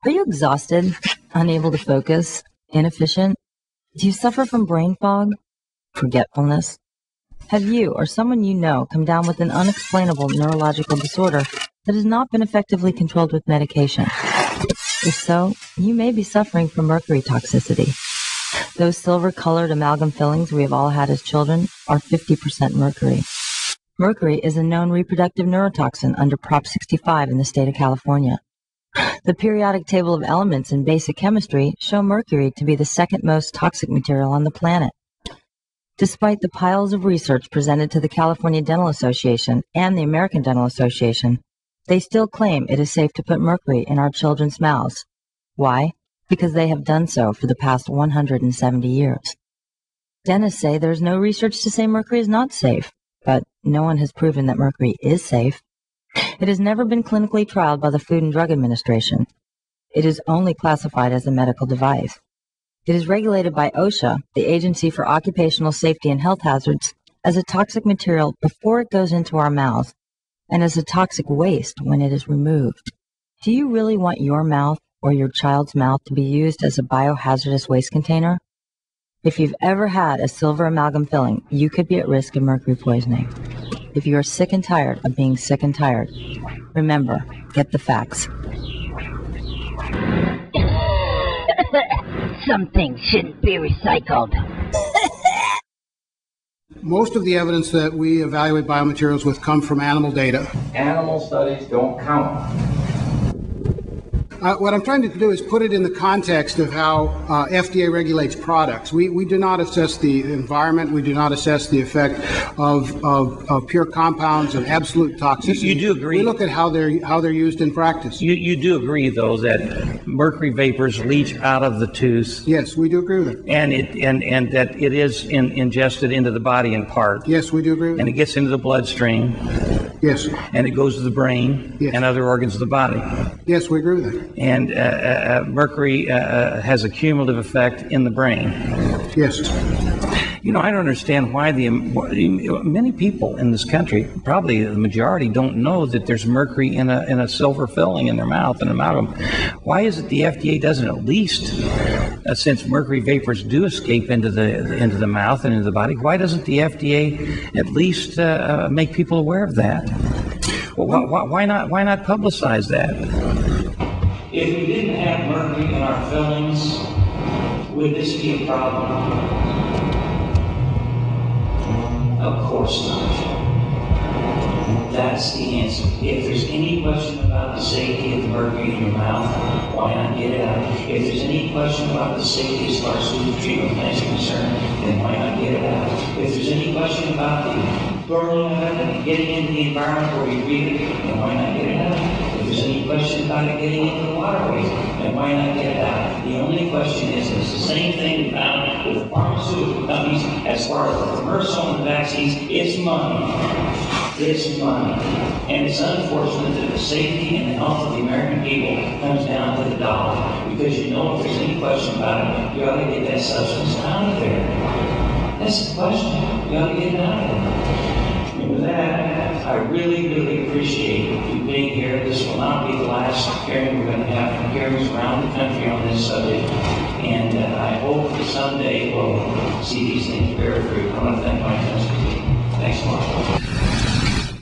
Are you exhausted, unable to focus, inefficient? Do you suffer from brain fog, forgetfulness? Have you or someone you know come down with an unexplainable neurological disorder that has not been effectively controlled with medication? If so, you may be suffering from mercury toxicity. Those silver-colored amalgam fillings we have all had as children are 50% mercury. Mercury is a known reproductive neurotoxin under Prop 65 in the state of California. The periodic table of elements in basic chemistry show mercury to be the second most toxic material on the planet. Despite the piles of research presented to the California Dental Association and the American Dental Association, they still claim it is safe to put mercury in our children's mouths. Why? Because they have done so for the past 170 years. Dentists say there's no research to say mercury is not safe, but no one has proven that mercury is safe. It has never been clinically trialed by the Food and Drug Administration. It is only classified as a medical device. It is regulated by OSHA, the Agency for Occupational Safety and Health Hazards, as a toxic material before it goes into our mouths, and as a toxic waste when it is removed. Do you really want your mouth or your child's mouth to be used as a biohazardous waste container? If you've ever had a silver amalgam filling, you could be at risk of mercury poisoning. If you are sick and tired of being sick and tired, remember, get the facts. Some things shouldn't be recycled. Most of the evidence that we evaluate biomaterials with come from animal data. Animal studies don't count. What I'm trying to do is put it in the context of how FDA regulates products. We do not assess the environment. We do not assess the effect of pure compounds and absolute toxicity. You do agree. We look at how they're used in practice. You do agree, though, that mercury vapors leach out of the tooth. Yes, we do agree with that. And that it is ingested into the body in part. Yes, we do agree with that. And it gets into the bloodstream. Yes. And it goes to the brain and other organs of the body. Yes, we agree with that. And mercury has a cumulative effect in the brain. Yes. You know, I don't understand why many people in this country, probably the majority, don't know that there's mercury in a silver filling in their mouth, an amalgam. Why is it the FDA doesn't at least, since mercury vapors do escape into the mouth and into the body, why doesn't the FDA at least make people aware of that? Well, why not publicize that? If we didn't have mercury in our fillings, would this be a problem? Of course not. That's the answer. If there's any question about the safety of the mercury in your mouth, why not get it out? If there's any question about the safety as far as food treatment plants are concerned, then why not get it out? If there's any question about the burning of it and getting into the environment where we breathe it, then why not get it out? If there's any question about it getting into the waterways, then why not get it out? The only question is, it's the same thing we found with the pharmaceutical companies as far as the commercial and vaccines, it's money. It's money. And it's unfortunate that the safety and the health of the American people comes down to the dollar. Because you know if there's any question about it, you ought to get that substance out of there. That's the question. You ought to get it out of there. And with that, I really, really appreciate you being here. This will not be the last hearing. We're going to have hearings around the country on this subject. And I hope that someday we'll see these things bear fruit. I want to thank my attention. Thanks a lot.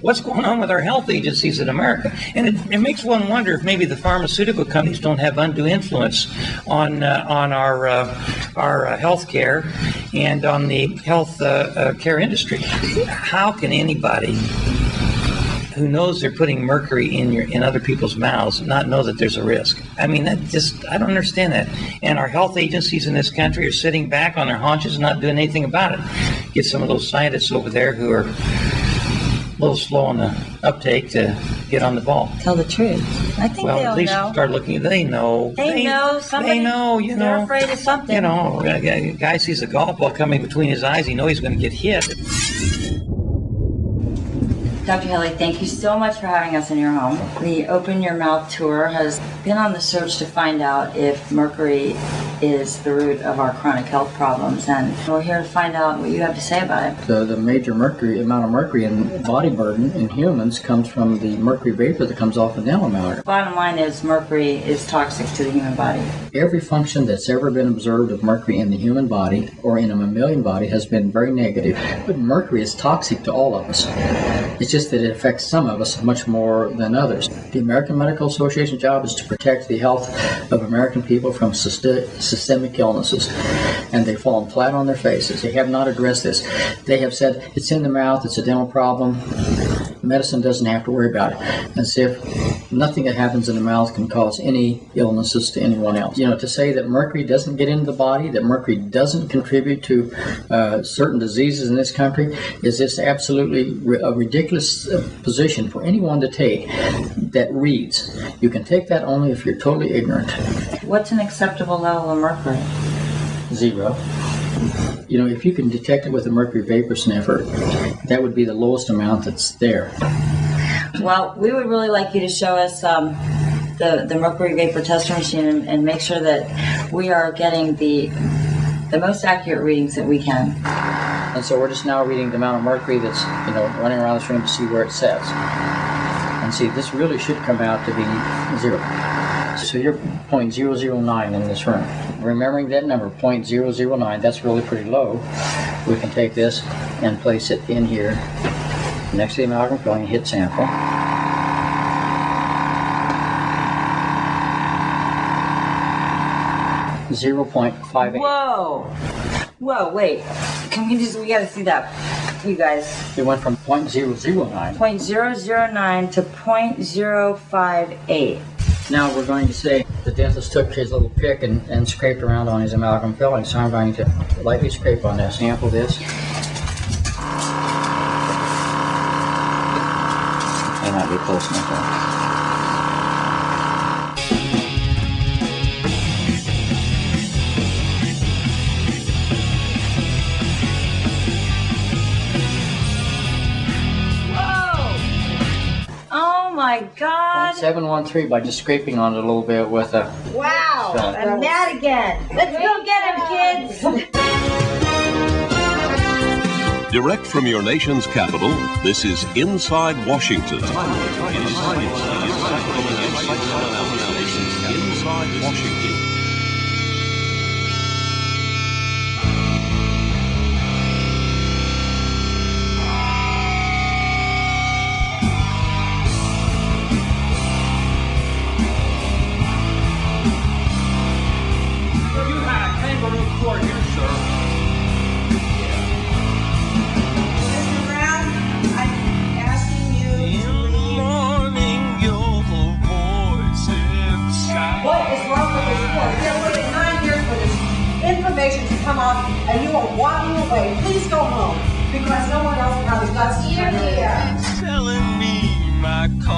What's going on with our health agencies in America? And it makes one wonder if maybe the pharmaceutical companies don't have undue influence on our health care and on the health care industry. How can anybody who knows they're putting mercury in other people's mouths not know that there's a risk? I mean, I don't understand that. And our health agencies in this country are sitting back on their haunches and not doing anything about it. Get some of those scientists over there who are a little slow on the uptake to get on the ball. Tell the truth. I think well, they all at least know. Start looking. They know. They know. Somebody, they know. You they're know. afraid of something. You know, a guy sees a golf ball coming between his eyes. He knows he's going to get hit. Dr. Haley, thank you so much for having us in your home. The Open Your Mouth tour has been on the search to find out if mercury is the root of our chronic health problems, and we're here to find out what you have to say about it. The major amount of mercury in body burden in humans comes from the mercury vapor that comes off the dental amalgam. Bottom line is mercury is toxic to the human body. Every function that's ever been observed of mercury in the human body or in a mammalian body has been very negative. But mercury is toxic to all of us. It's just that it affects some of us much more than others. The American Medical Association's job is to protect the health of American people from systemic illnesses, and they've fallen flat on their faces. They have not addressed this. They have said it's in the mouth, it's a dental problem. Medicine doesn't have to worry about it, as if nothing that happens in the mouth can cause any illnesses to anyone else. To say that mercury doesn't get into the body, that mercury doesn't contribute to certain diseases in this country is just absolutely a ridiculous position for anyone to take that reads. You can take that only if you're totally ignorant. What's an acceptable level of mercury? 0. If you can detect it with a mercury vapor sniffer, that would be the lowest amount that's there. Well, we would really like you to show us the mercury vapor tester machine and make sure that we are getting the most accurate readings that we can. And so we're just now reading the amount of mercury that's running around this room to see where it sets. And see, this really should come out to be 0. So you're 0.009 in this room. Remembering that number, 0.009, that's really pretty low. We can take this and place it in here next to the amalgam filling and hit sample. .58. Whoa, wait. We gotta see that, you guys. It went from 0.009. 0.009 to 0.058. Now we're going to say the dentist took his little pick and scraped around on his amalgam filling, so I'm going to lightly scrape on that. Sample this. May not be close enough though. My God. 713 by just scraping on it a little bit with a... Wow. I'm mad again. Let's go get him, kids. Direct from your nation's capital, this is Inside Washington. Inside Washington. To come out and you are walking away. Please go home because no one else has got to hear. Telling me my call.